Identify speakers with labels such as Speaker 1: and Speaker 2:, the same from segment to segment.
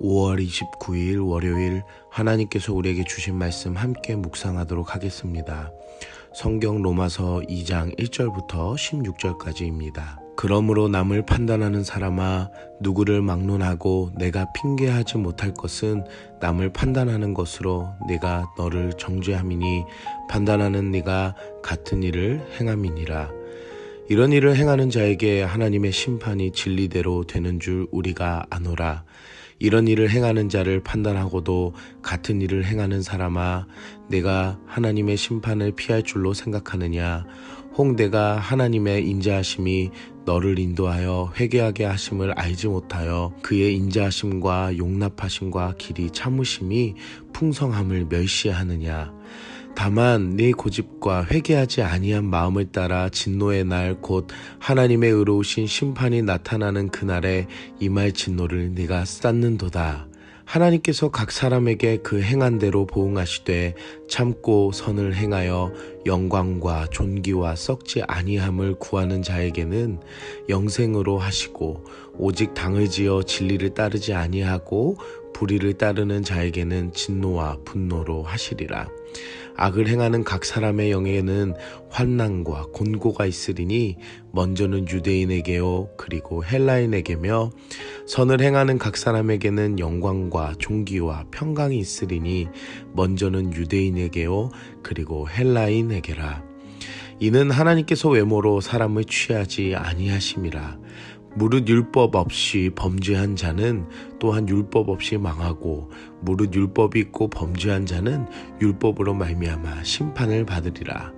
Speaker 1: 5월 29일 월요일 하나님께서 우리에게 주신 말씀 함께 묵상하도록 하겠습니다. 성경 로마서 2장 1절부터 16절까지입니다. 그러므로 남을 판단하는 사람아, 누구를 막론하고 내가 핑계하지 못할 것은 남을 판단하는 것으로 네가 너를 정죄함이니 판단하는 네가 같은 일을 행함이니라. 이런 일을 행하는 자에게 하나님의 심판이 진리대로 되는 줄 우리가 아노라. 이런 일을 행하는 자를 판단하고도 같은 일을 행하는 사람아, 내가 하나님의 심판을 피할 줄로 생각하느냐? 혹 내가 하나님의 인자하심이 너를 인도하여 회개하게 하심을 알지 못하여 그의 인자하심과 용납하심과 길이 참으심이 풍성함을 멸시하느냐? 다만 네 고집과 회개하지 아니한 마음을 따라 진노의 날 곧 하나님의 의로우신 심판이 나타나는 그날에 임할 진노를 네가 쌓는도다. 하나님께서 각 사람에게 그 행한 대로 보응하시되 참고 선을 행하여 영광과 존귀와 썩지 아니함을 구하는 자에게는 영생으로 하시고, 오직 당을 지어 진리를 따르지 아니하고 불의를 따르는 자에게는 진노와 분노로 하시리라. 악을 행하는 각 사람의 영에는 환난과 곤고가 있으리니 먼저는 유대인에게요 그리고 헬라인에게며, 선을 행하는 각 사람에게는 영광과 존귀와 평강이 있으리니 먼저는 유대인에게요 그리고 헬라인에게라. 이는 하나님께서 외모로 사람을 취하지 아니하심이라. 무릇 율법 없이 범죄한 자는 또한 율법 없이 망하고, 무릇 율법이 있고 범죄한 자는 율법으로 말미암아 심판을 받으리라.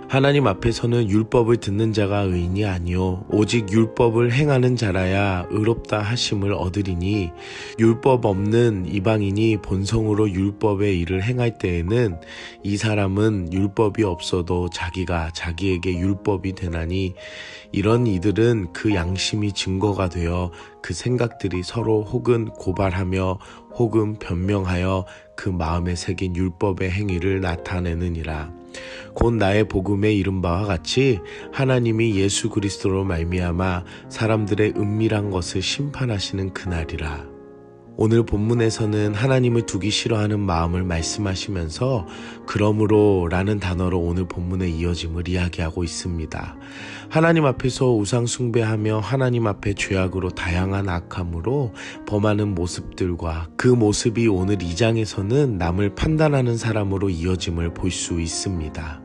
Speaker 1: 하나님 앞에서는 율법을 듣는 자가 의인이 아니요 오직 율법을 행하는 자라야 의롭다 하심을 얻으리니, 율법 없는 이방인이 본성으로 율법의 일을 행할 때에는 이 사람은 율법이 없어도 자기가 자기에게 율법이 되나니, 이런 이들은 그 양심이 증거가 되어 그 생각들이 서로 혹은 고발하며 혹은 변명하여 그 마음에 새긴 율법의 행위를 나타내느니라. 곧 나의 복음에 이른 바와 같이 하나님이 예수 그리스도로 말미암아 사람들의 은밀한 것을 심판하시는 그날이라. 오늘 본문에서는 하나님을 두기 싫어하는 마음을 말씀하시면서 그러므로 라는 단어로 오늘 본문의 이어짐을 이야기하고 있습니다. 하나님 앞에서 우상 숭배하며 하나님 앞에 죄악으로 다양한 악함으로 범하는 모습들과 그 모습이 오늘 2장에서는 남을 판단하는 사람으로 이어짐을 볼 수 있습니다.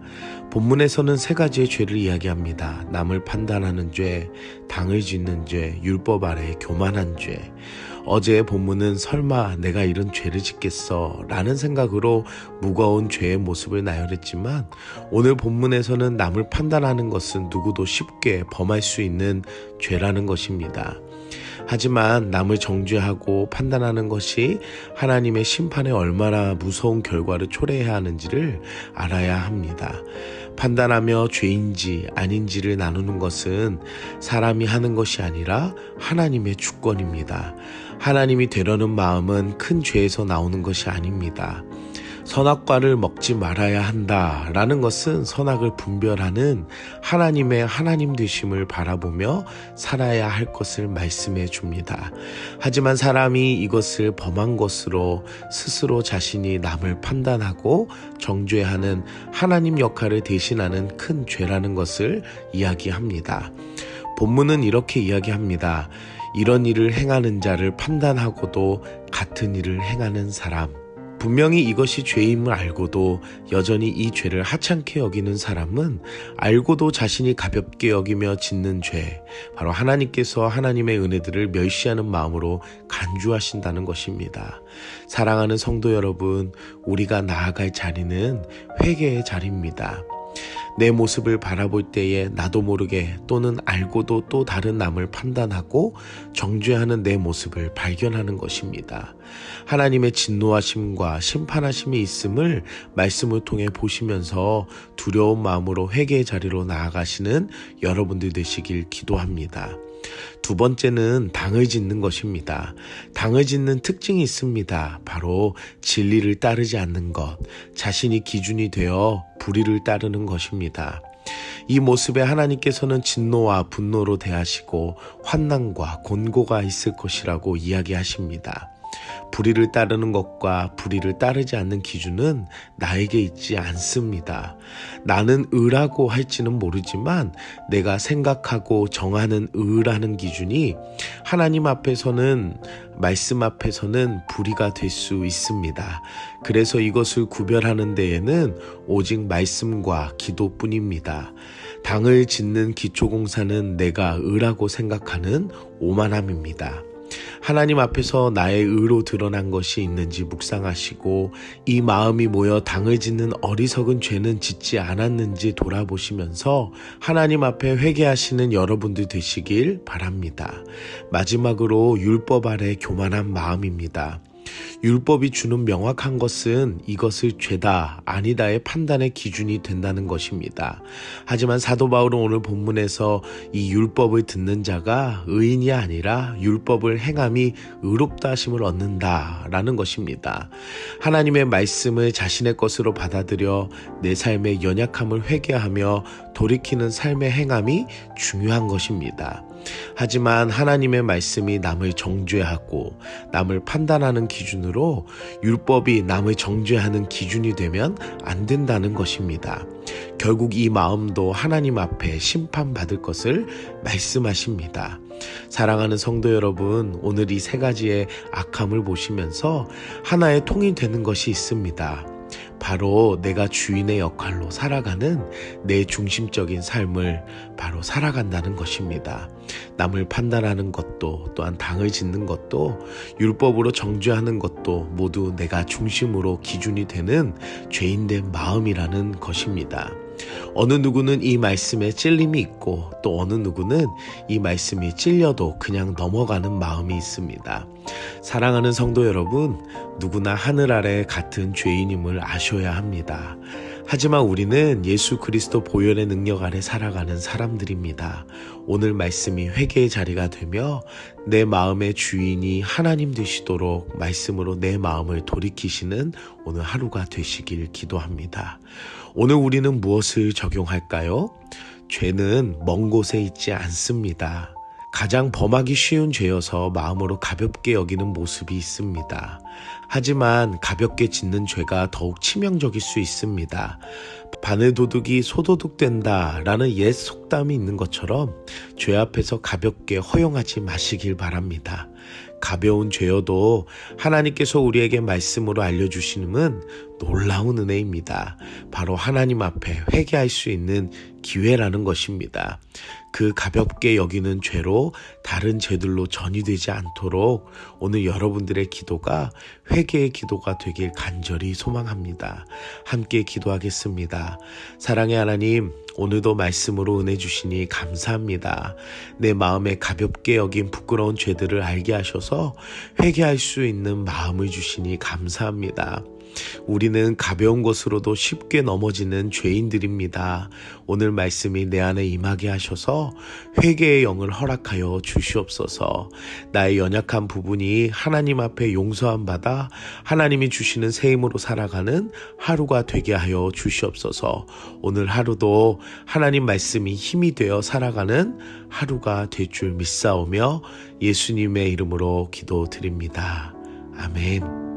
Speaker 1: 본문에서는 세 가지의 죄를 이야기합니다. 남을 판단하는 죄, 당을 짓는 죄, 율법 아래 교만한 죄. 어제의 본문은 설마 내가 이런 죄를 짓겠어 라는 생각으로 무거운 죄의 모습을 나열했지만, 오늘 본문에서는 남을 판단하는 것은 누구도 쉽게 범할 수 있는 죄라는 것입니다. 하지만 남을 정죄하고 판단하는 것이 하나님의 심판에 얼마나 무서운 결과를 초래해야 하는지를 알아야 합니다. 판단하며 죄인지 아닌지를 나누는 것은 사람이 하는 것이 아니라 하나님의 주권입니다. 하나님이 되려는 마음은 큰 죄에서 나오는 것이 아닙니다. 선악과를 먹지 말아야 한다라는 것은 선악을 분별하는 하나님의 하나님 되심을 바라보며 살아야 할 것을 말씀해 줍니다. 하지만 사람이 이것을 범한 것으로 스스로 자신이 남을 판단하고 정죄하는 하나님 역할을 대신하는 큰 죄라는 것을 이야기합니다. 본문은 이렇게 이야기합니다. 이런 일을 행하는 자를 판단하고도 같은 일을 행하는 사람. 분명히 이것이 죄임을 알고도 여전히 이 죄를 하찮게 여기는 사람은 알고도 자신이 가볍게 여기며 짓는 죄, 바로 하나님께서 하나님의 은혜들을 멸시하는 마음으로 간주하신다는 것입니다. 사랑하는 성도 여러분, 우리가 나아갈 자리는 회개의 자리입니다. 내 모습을 바라볼 때에 나도 모르게 또는 알고도 또 다른 남을 판단하고 정죄하는 내 모습을 발견하는 것입니다. 하나님의 진노하심과 심판하심이 있음을 말씀을 통해 보시면서 두려운 마음으로 회개의 자리로 나아가시는 여러분들 되시길 기도합니다. 두 번째는 당을 짓는 것입니다. 당을 짓는 특징이 있습니다. 바로 진리를 따르지 않는 것, 자신이 기준이 되어 불의를 따르는 것입니다. 이 모습에 하나님께서는 진노와 분노로 대하시고 환난과 곤고가 있을 것이라고 이야기하십니다. 불의를 따르는 것과 불의를 따르지 않는 기준은 나에게 있지 않습니다. 나는 의라고 할지는 모르지만 내가 생각하고 정하는 의라는 기준이 하나님 앞에서는, 말씀 앞에서는 불의가 될 수 있습니다. 그래서 이것을 구별하는 데에는 오직 말씀과 기도뿐입니다. 당을 짓는 기초공사는 내가 의라고 생각하는 오만함입니다. 하나님 앞에서 나의 의로 드러난 것이 있는지 묵상하시고 이 마음이 모여 당을 짓는 어리석은 죄는 짓지 않았는지 돌아보시면서 하나님 앞에 회개하시는 여러분들 되시길 바랍니다. 마지막으로 율법 아래 교만한 마음입니다. 율법이 주는 명확한 것은 이것을 죄다, 아니다의 판단의 기준이 된다는 것입니다. 하지만 사도 바울은 오늘 본문에서 이 율법을 듣는 자가 의인이 아니라 율법을 행함이 의롭다 하심을 얻는다라는 것입니다. 하나님의 말씀을 자신의 것으로 받아들여 내 삶의 연약함을 회개하며 돌이키는 삶의 행함이 중요한 것입니다. 하지만 하나님의 말씀이 남을 정죄하고 남을 판단하는 기준으로 율법이 남을 정죄하는 기준이 되면 안 된다는 것입니다. 결국 이 마음도 하나님 앞에 심판받을 것을 말씀하십니다. 사랑하는 성도 여러분, 오늘 이 세 가지의 악함을 보시면서 하나의 통이 되는 것이 있습니다. 바로 내가 주인의 역할로 살아가는 내 중심적인 삶을 바로 살아간다는 것입니다. 남을 판단하는 것도, 또한 당을 짓는 것도, 율법으로 정죄하는 것도 모두 내가 중심으로 기준이 되는 죄인된 마음이라는 것입니다. 어느 누구는 이 말씀에 찔림이 있고 또 어느 누구는 이 말씀이 찔려도 그냥 넘어가는 마음이 있습니다. 사랑하는 성도 여러분, 누구나 하늘 아래 같은 죄인임을 아셔야 합니다. 하지만 우리는 예수 그리스도 보혈의 능력 아래 살아가는 사람들입니다. 오늘 말씀이 회개의 자리가 되며 내 마음의 주인이 하나님 되시도록 말씀으로 내 마음을 돌이키시는 오늘 하루가 되시길 기도합니다. 오늘 우리는 무엇을 적용할까요? 죄는 먼 곳에 있지 않습니다. 가장 범하기 쉬운 죄여서 마음으로 가볍게 여기는 모습이 있습니다. 하지만 가볍게 짓는 죄가 더욱 치명적일 수 있습니다. 바늘도둑이 소도둑된다 라는 옛 속담이 있는 것처럼 죄 앞에서 가볍게 허용하지 마시길 바랍니다. 가벼운 죄여도 하나님께서 우리에게 말씀으로 알려주시는 놀라운 은혜입니다. 바로 하나님 앞에 회개할 수 있는 기회라는 것입니다. 그 가볍게 여기는 죄로 다른 죄들로 전이되지 않도록 오늘 여러분들의 기도가 회개의 기도가 되길 간절히 소망합니다. 함께 기도하겠습니다. 사랑의 하나님, 오늘도 말씀으로 은혜 주시니 감사합니다. 내 마음에 가볍게 여긴 부끄러운 죄들을 알게 하셔서 회개할 수 있는 마음을 주시니 감사합니다. 우리는 가벼운 것으로도 쉽게 넘어지는 죄인들입니다. 오늘 말씀이 내 안에 임하게 하셔서 회개의 영을 허락하여 주시옵소서. 나의 연약한 부분이 하나님 앞에 용서함 받아 하나님이 주시는 새 힘으로 살아가는 하루가 되게 하여 주시옵소서. 오늘 하루도 하나님 말씀이 힘이 되어 살아가는 하루가 될 줄 믿사오며 예수님의 이름으로 기도드립니다. 아멘.